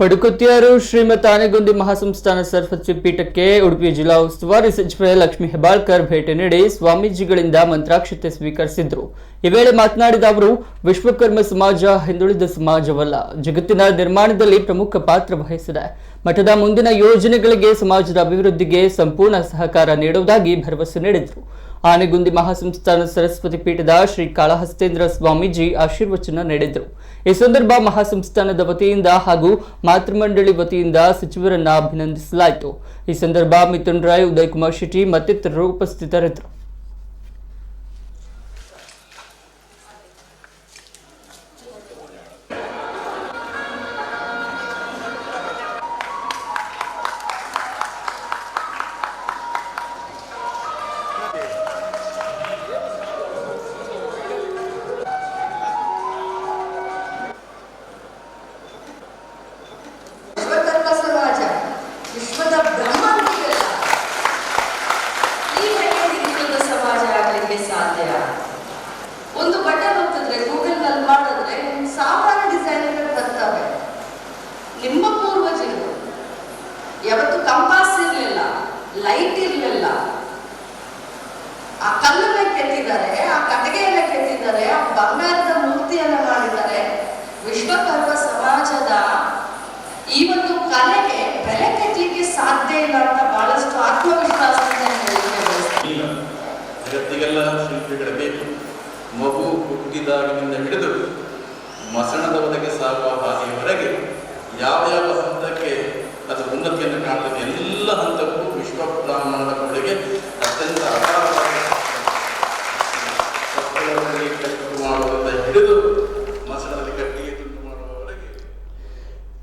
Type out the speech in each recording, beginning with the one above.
ಪಡುಕುತಿಯಾರು ಶ್ರೀಮತ್ ಆನೆಗುಂದಿ ಮಹಾಸಂಸ್ಥಾನ ಸರಸ್ವತಿ ಪೀಠಕ್ಕೆ ಉಡುಪಿ ಜಿಲ್ಲಾ ಉಸ್ತುವಾರಿ ಸಚಿವೆ ಲಕ್ಷ್ಮೀ ಹೆಬ್ಬಾಳ್ಕರ್ ಭೇಟಿ ನೀಡಿ ಸ್ವಾಮೀಜಿಗಳಿಂದ ಮಂತ್ರಾಕ್ಷತೆ ಸ್ವೀಕರಿಸಿದರು. ಈ ವೇಳೆ ಮಾತನಾಡಿದ ಅವರು, ವಿಶ್ವಕರ್ಮ ಸಮಾಜ ಹಿಂದುಳಿದ ಸಮಾಜವಲ್ಲ, ಜಗತ್ತಿನ ನಿರ್ಮಾಣದಲ್ಲಿ ಪ್ರಮುಖ ಪಾತ್ರ ವಹಿಸಿದೆ. ಮಠದ ಮುಂದಿನ ಯೋಜನೆಗಳಿಗೆ ಸಮಾಜದ ಅಭಿವೃದ್ಧಿಗೆ ಸಂಪೂರ್ಣ ಸಹಕಾರ ನೀಡುವುದಾಗಿ ಭರವಸೆ ನೀಡಿದರು. ಆನೆಗುಂದಿ ಮಹಾಸಂಸ್ಥಾನ ಸರಸ್ವತಿ ಪೀಠದ ಶ್ರೀ ಕಾಳಹಸ್ತೇಂದ್ರ ಸ್ವಾಮೀಜಿ ಆಶೀರ್ವಚನ ನೀಡಿದರು. ಈ ಸಂದರ್ಭ ಮಹಾಸಂಸ್ಥಾನದ ವತಿಯಿಂದ ಹಾಗೂ ಮಾತೃಮಂಡಳಿ ವತಿಯಿಂದ ಸಚಿವರನ್ನ ಅಭಿನಂದಿಸಲಾಯಿತು. ಈ ಸಂದರ್ಭ ಮಿಥುನ್ ರಾಯ್, ಉದಯ್ ಕುಮಾರ್ ಶೆಟ್ಟಿ ಮತ್ತಿತರರು ಉಪಸ್ಥಿತರಿದ್ದರು. ವಿಶ್ವದ ಬ್ರಹ್ಮಾಂಡಕ್ಕೆಲ್ಲ ಈ ಹಿಂದುಳಿದ ಸಮಾಜ ಆಗಲಿಕ್ಕೆ ಸಾಧ್ಯ. ಒಂದು ಬಟನ್ ಒತ್ತಿದ್ರೆ ಗೂಗಲ್ ನಲ್ಲಿ ಮಾಡಿದ್ರೆ ಸಾವಿರಾರು ಡಿಸೈನ್ಗಳು ಬರ್ತವೆ. ನಿಮ್ಮ ಪೂರ್ವಜರು ಯಾವತ್ತು ಕಂಪಾಸ್ ಇರಲಿಲ್ಲ, ಲೈಟ್ ಇರಲಿಲ್ಲ, ಆ ಕಲ್ಲನ್ನ ಕೆತ್ತಿದ್ದಾರೆ, ಆ ಕಟ್ಟಿಗೆಯನ್ನ ಕೆತ್ತಿದ್ದಾರೆ, ಆ ಬಂಗಾರದ ಮೂರ್ತಿಯನ್ನ ಮಾಡಿದ್ದಾರೆ. ವಿಶ್ವಕರ್ಮ ಸಮಾಜದ ಈ ಒಂದು ಕಲೆಗೆ ಬೆಲೆ ಕಟ್ಟಲಿಕ್ಕೆ ಸಾಧ್ಯ ಇಲ್ಲ ಅಂತ ಬಹಳಷ್ಟು ಆತ್ಮವಿಶ್ವಾಸದಿಂದ ಜಗತ್ತಿಗೆಲ್ಲ ಶಿಲ್ಪಿಗಳು ಬೇಕು. ಮಗು ಹುಟ್ಟಿದಾಗಿನಿಂದ ಹಿಡಿದು ಮಸಣದವರೆಗೆ ಸಾಗುವ ಹಾದಿಯವರೆಗೆ ಯಾವ ಯಾವ ಹಂತಕ್ಕೆ ಅದು ಉನ್ನತಿಯನ್ನು ಕಾಣ್ತದೆ, ಎಲ್ಲ ಹಂತಕ್ಕೂ ವಿಶ್ವ ಬ್ರಾಹ್ಮಣದ ಕೊಡುಗೆ ಅತ್ಯಂತ ಅಪಾರವಾಗಿ ಮಾಡುವುದರಿಂದ ಹಿಡಿದು ಮಸಣದಲ್ಲಿ ಕಟ್ಟಿಗೆ ತುಂಡು ಮಾಡುವವರೆಗೆ.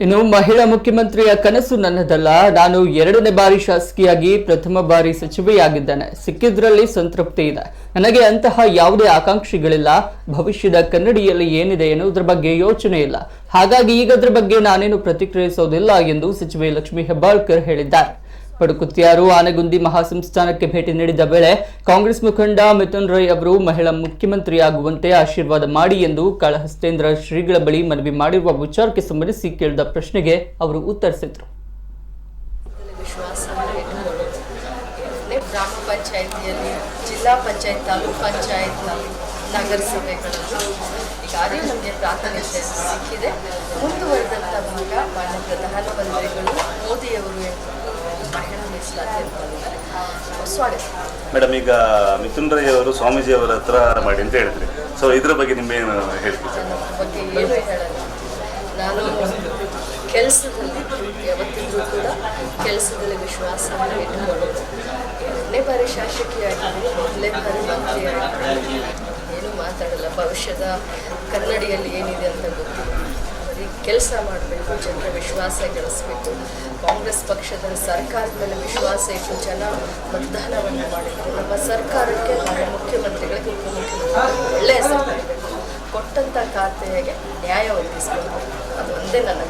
ಇನ್ನು ಮಹಿಳಾ ಮುಖ್ಯಮಂತ್ರಿಯ ಕನಸು ನನ್ನದಲ್ಲ, ನಾನು 2ನೇ ಬಾರಿ ಶಾಸಕಿಯಾಗಿ ಪ್ರಥಮ ಬಾರಿ ಸಚಿವೆಯಾಗಿದ್ದೇನೆ. ಸಿಕ್ಕಿದ್ರಲ್ಲಿ ಸಂತೃಪ್ತಿ ಇದೆ. ನನಗೆ ಅಂತಹ ಯಾವುದೇ ಆಕಾಂಕ್ಷೆಗಳಿಲ್ಲ. ಭವಿಷ್ಯದ ಕನ್ನಡಿಯಲ್ಲಿ ಏನಿದೆ ಎನ್ನುವುದರ ಬಗ್ಗೆ ಯೋಚನೆ ಇಲ್ಲ. ಹಾಗಾಗಿ ಈಗ ಅದರ ಬಗ್ಗೆ ನಾನೇನು ಪ್ರತಿಕ್ರಿಯಿಸೋದಿಲ್ಲ ಎಂದು ಸಚಿವೆ ಲಕ್ಷ್ಮೀ ಹೆಬ್ಬಾಳ್ಕರ್ ಹೇಳಿದ್ದಾರೆ. ಪಡುಕುತಿಯಾರು ಆನೆಗುಂದಿ ಮಹಾಸಂಸ್ಥಾನಕ್ಕೆ ಭೇಟಿ ನೀಡಿದ ವೇಳೆ ಕಾಂಗ್ರೆಸ್ ಮುಖಂಡ ಮಿಥುನ್ ರಾಯ್ ಅವರು ಮಹಿಳಾ ಮುಖ್ಯಮಂತ್ರಿಯಾಗುವಂತೆ ಆಶೀರ್ವಾದ ಮಾಡಿ ಎಂದು ಕಾಳಹಸ್ತೇಂದ್ರ ಶ್ರೀಗಳ ಬಳಿ ಮನವಿ ಮಾಡಿರುವ ವಿಚಾರಕ್ಕೆ ಸಂಬಂಧಿಸಿ ಕೇಳಿದ ಪ್ರಶ್ನೆಗೆ ಅವರು ಉತ್ತರಿಸಿದರು. ಗ್ರಾಮ ಪಂಚಾಯಿತಿಯಲ್ಲಿ, ಜಿಲ್ಲಾ ಪಂಚಾಯತ್, ತಾಲೂಕು ಪಂಚಾಯತ್, ನಗರಸಭೆಗಳಲ್ಲಿ ಈಗಾಗಲೇ ನಮಗೆ ಪ್ರಾತಿನಿಧ್ಯ ಸಿಕ್ಕಿದೆ. ಮುಂದುವರೆದಂಥ ಭಾಗ ಮಾನ್ಯ ಪ್ರಧಾನಮಂತ್ರಿಗಳು ಮೋದಿಯವರು ಮಹಿಳಾ ಮೀಸಲಾತಿ ಮೇಡಮ್, ಈಗ ಮಿಥುನ್ ರೈ ಅವರು ಸ್ವಾಮೀಜಿ ಅವರ ಹತ್ರ ಮಾಡಿ ಅಂತ ಹೇಳಿದ್ರಿ. ಸೊ ಇದ್ರ ಬಗ್ಗೆ ನಿಮ್ಮೇನು ಹೇಳ್ತೀವಿ? ಬಗ್ಗೆ ಏನು ಹೇಳಲ್ಲ. ನಾನು ಕೆಲಸದಲ್ಲಿ ಯಾವತ್ತಿದ್ರೂ ಕೂಡ ಕೆಲಸದಲ್ಲಿ ವಿಶ್ವಾಸವನ್ನು ಇಟ್ಟುಕೊಳ್ಳೋದು. 2ನೇ ಬಾರಿ ಶಾಸಕಿಯಾಗಿದ್ದೀನಿ, 1ನೇ ಬಾರಿ ಮಂತ್ರಿಯಾಗಿದ್ದೀನಿ. ಏನು ಮಾತಾಡಲ್ಲ. ಭವಿಷ್ಯದ ಕನ್ನಡಿಯಲ್ಲಿ ಏನಿದೆ ಅಂತ ಗೊತ್ತಿಲ್ಲ. ಕೆಲಸ ಮಾಡಬೇಕು, ಜನರ ವಿಶ್ವಾಸ ಗಳಿಸಬೇಕು. ಕಾಂಗ್ರೆಸ್ ಪಕ್ಷದ ಸರ್ಕಾರದ ಮೇಲೆ ವಿಶ್ವಾಸ ಇಟ್ಟು ಜನ ಮತದಾನವನ್ನು ಮಾಡಿದರು. ನಮ್ಮ ಸರ್ಕಾರಕ್ಕೆ, ನಮ್ಮ ಮುಖ್ಯಮಂತ್ರಿಗಳಿಗೆ, ಉಪಮುಖ್ಯಮಂತ್ರಿಗಳಿಗೆ ಒಳ್ಳೆಯ ಹೆಸರು ಬರಬೇಕು. ಕೊಟ್ಟಂಥ ಖಾತೆಗೆ ನ್ಯಾಯ ಒದಗಿಸಬೇಕು. ಅದು ಒಂದೇ ನನ್ನ